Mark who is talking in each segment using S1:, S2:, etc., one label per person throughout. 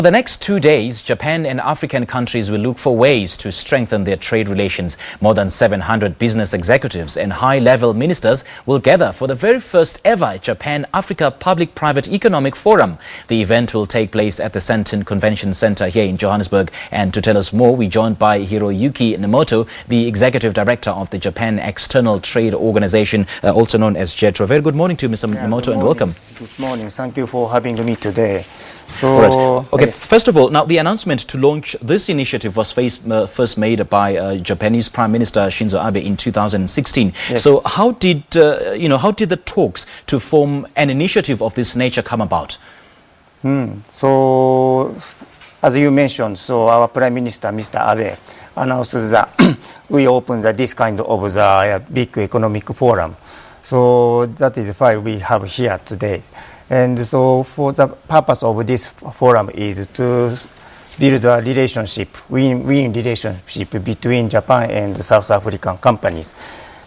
S1: For the next 2 days, Japan and African countries will look for ways to strengthen their trade relations. More than 700 business executives and high-level ministers will gather for the very first ever JapanAfrica Public-Private Economic Forum. The event will take place at the Sandton Convention Centre here in Johannesburg. And to tell us more, we're joined by Hiroyuki Nemoto, the Executive Director of the Japan External Trade Organization, also known as JETRO. Very good morning to you, Mr. Nemoto, and welcome.
S2: Good morning. Thank you for having me today.
S1: Right. Okay, first of all, now the announcement to launch this initiative was first made by Japanese Prime Minister Shinzo Abe in 2016.
S2: Yes.
S1: So how did how did the talks to form an initiative of this nature come about?
S2: So, as you mentioned, so our Prime Minister, Mr. Abe, announced that we opened this kind of the big economic forum. So that is why we have here today. And so for the purpose of this forum is to build a relationship, win-win relationship between Japan and South African companies.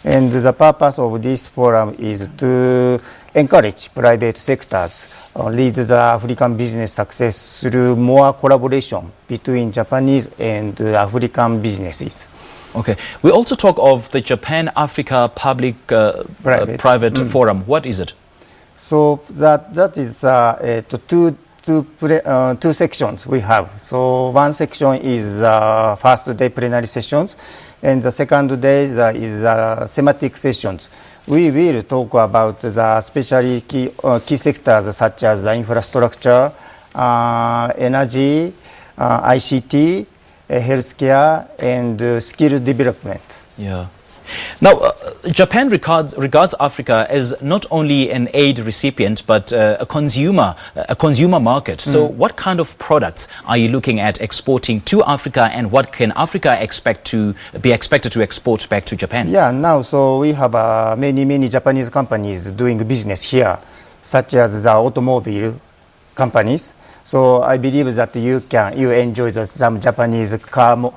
S2: And the purpose of this forum is to encourage private sectors lead the African business success through more collaboration between Japanese and African businesses.
S1: Okay. We also talk of the JapanAfrica Public-Private Forum. What is it?
S2: So that is two sections we have. So one section is first day plenary sessions, and the second day is thematic sessions. We will talk about the especially key sectors such as infrastructure, energy, ICT, healthcare, and skill development.
S1: Yeah. Now, Japan regards Africa as not only an aid recipient, but a consumer market. So what kind of products are you looking at exporting to Africa, and what can Africa expected to export back to Japan?
S2: Yeah, now so we have many Japanese companies doing business here, such as the automobile companies. So I believe that you enjoy some Japanese car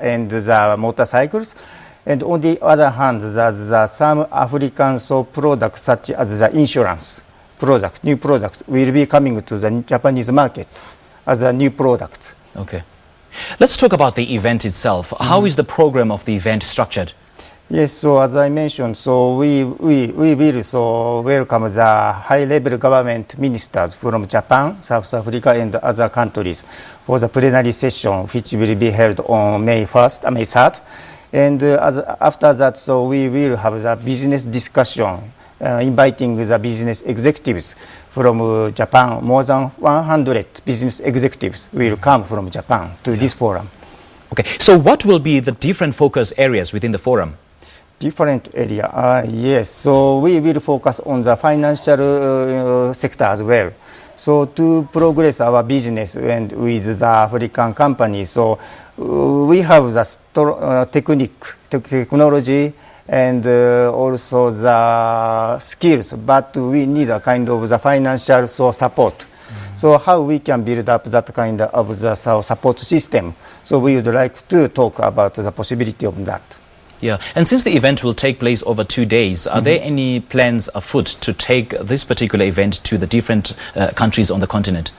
S2: and the motorcycles. And on the other hand, there's some African products such as the insurance product, new product, will be coming to the Japanese market as a new product.
S1: Okay. Let's talk about the event itself. How is the program of the event structured?
S2: Yes, so as I mentioned, so we will welcome the high-level government ministers from Japan, South Africa, and other countries for the plenary session, which will be held on May 3rd. And after that, so we will have the business discussion, inviting the business executives from Japan. More than 100 business executives will come from Japan to this forum.
S1: Okay, so what will be the different focus areas within the forum?
S2: Different area, yes. So we will focus on the financial sector as well. So to progress our business and with the African companies, so we have the technology and also the skills, but we need a kind of the financial support. So how we can build up that kind of the support system. So we would like to talk about the possibility of that.
S1: Yeah, and since the event will take place over 2 days, are there any plans afoot to take this particular event to the different countries on the continent?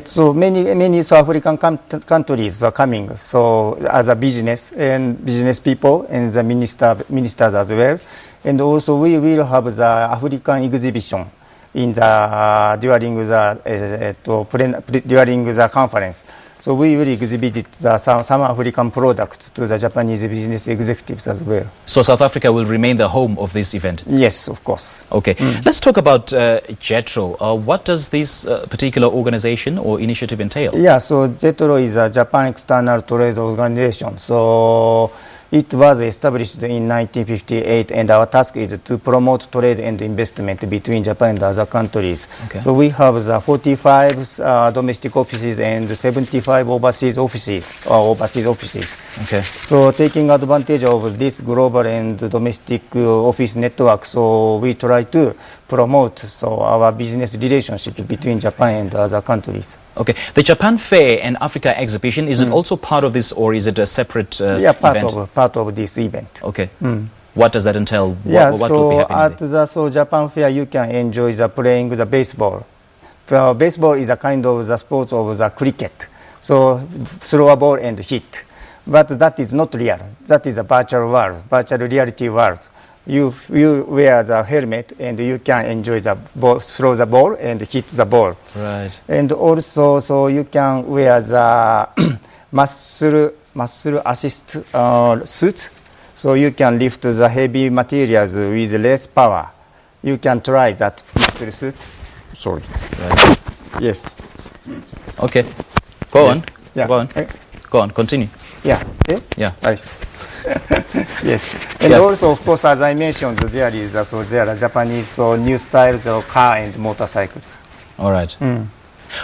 S2: So many South African countries are coming. So as a business and business people and the ministers as well, and also we will have the African exhibition in the during the conference. So we will exhibit some African products to the Japanese business executives as well.
S1: So South Africa will remain the home of this event?
S2: Yes, of course.
S1: Okay. Let's talk about JETRO. What does this particular organization or initiative entail?
S2: Yeah, so JETRO is a Japan External Trade Organization. So it was established in 1958, and our task is to promote trade and investment between Japan and other countries. Okay. So we have the 45 domestic offices and 75 overseas offices.
S1: Okay.
S2: So taking advantage of this global and domestic office network, so we try to promote our business relationship between Japan and other countries.
S1: Okay. The Japan Fair and Africa Exhibition, is it also part of this, or is it a separate event?
S2: Part of this event.
S1: Okay. What does that entail?
S2: Yeah,
S1: what will be happening
S2: at the Japan Fair, you can enjoy playing the baseball. baseball is a kind of the sport of the cricket. So throw a ball and hit. But that is not real. That is a virtual world, virtual reality world. You wear the helmet and you can enjoy the ball, throw the ball and hit the ball.
S1: Right.
S2: And also, so you can wear the muscle assist suit. So you can lift the heavy materials with less power. You can try that muscle suit. Sorry.
S1: Right.
S2: Yes.
S1: Okay. Go on.
S2: Yeah.
S1: Go on. Go on. Continue.
S2: Yeah.
S1: Yeah.
S2: Right. Yes. And also, of course, as I mentioned, there are Japanese new styles of car and motorcycles.
S1: All right.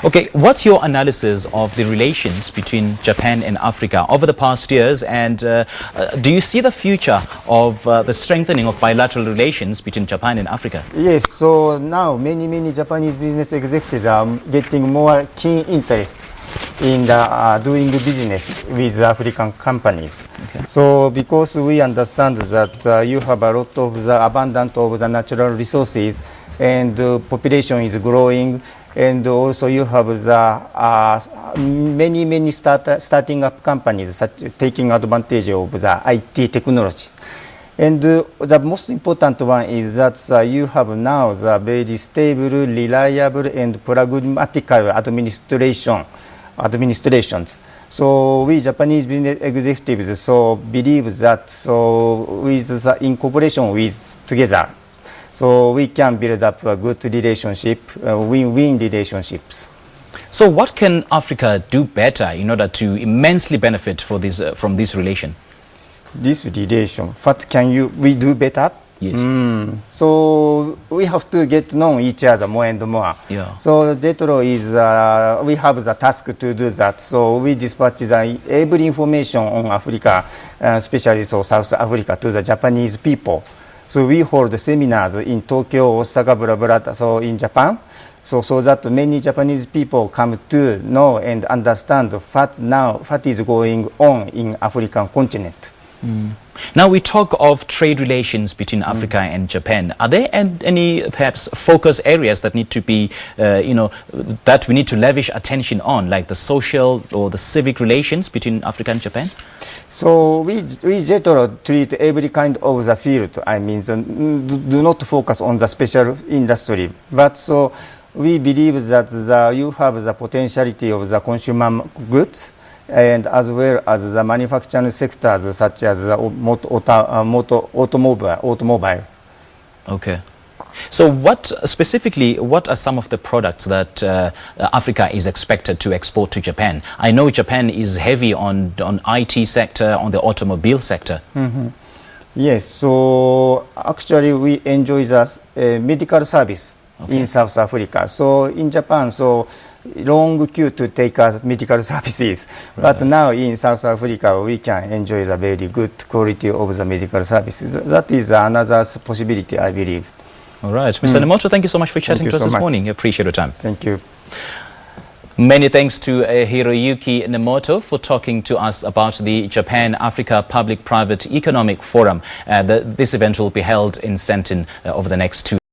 S1: Okay, what's your analysis of the relations between Japan and Africa over the past years, and do you see the future of the strengthening of bilateral relations between Japan and Africa?
S2: Yes, so now many Japanese business executives are getting more keen interest in doing business with African companies. Okay. So because we understand that you have a lot of the abundance of the natural resources and the population is growing, and also you have the many starting up companies taking advantage of the IT technology. And the most important one is that you have now the very stable, reliable, and pragmatical administrations. So we Japanese business executives believe that in cooperation with together, so we can build up a good relationship, win-win relationships.
S1: So what can Africa do better in order to immensely benefit from this relation?
S2: This relation, what can we do better?
S1: Yes.
S2: So we have to get to know each other more and more.
S1: Yeah.
S2: So JETRO is, we have the task to do that. So we dispatch every information on Africa, especially South Africa, to the Japanese people. So we hold seminars in Tokyo, Osaka, so in Japan, so that many Japanese people come to know and understand what is going on in African continent.
S1: Now we talk of trade relations between Africa and Japan. Are there any perhaps focus areas that need to be, that we need to lavish attention on, like the social or the civic relations between Africa and Japan?
S2: So we JETRO treat every kind of the field. I mean, do not focus on the special industry, but so we believe that you have the potentiality of the consumer goods, and as well as the manufacturing sectors such as automobile. Okay.
S1: So what are some of the products that Africa is expected to export to Japan? I know Japan is heavy on IT sector, on the automobile sector.
S2: Yes, so actually we enjoy the medical service in South Africa. So in Japan, long queue to take medical services. Right. But now in South Africa, we can enjoy the very good quality of the medical services. That is another possibility, I believe.
S1: All right. Mr. Nemoto, thank you so much for chatting to us this morning. I appreciate your time.
S2: Thank you.
S1: Many thanks to Hiroyuki Nemoto for talking to us about the Japan-Africa Public-Private Economic Forum. This event will be held in Sandton over the next 2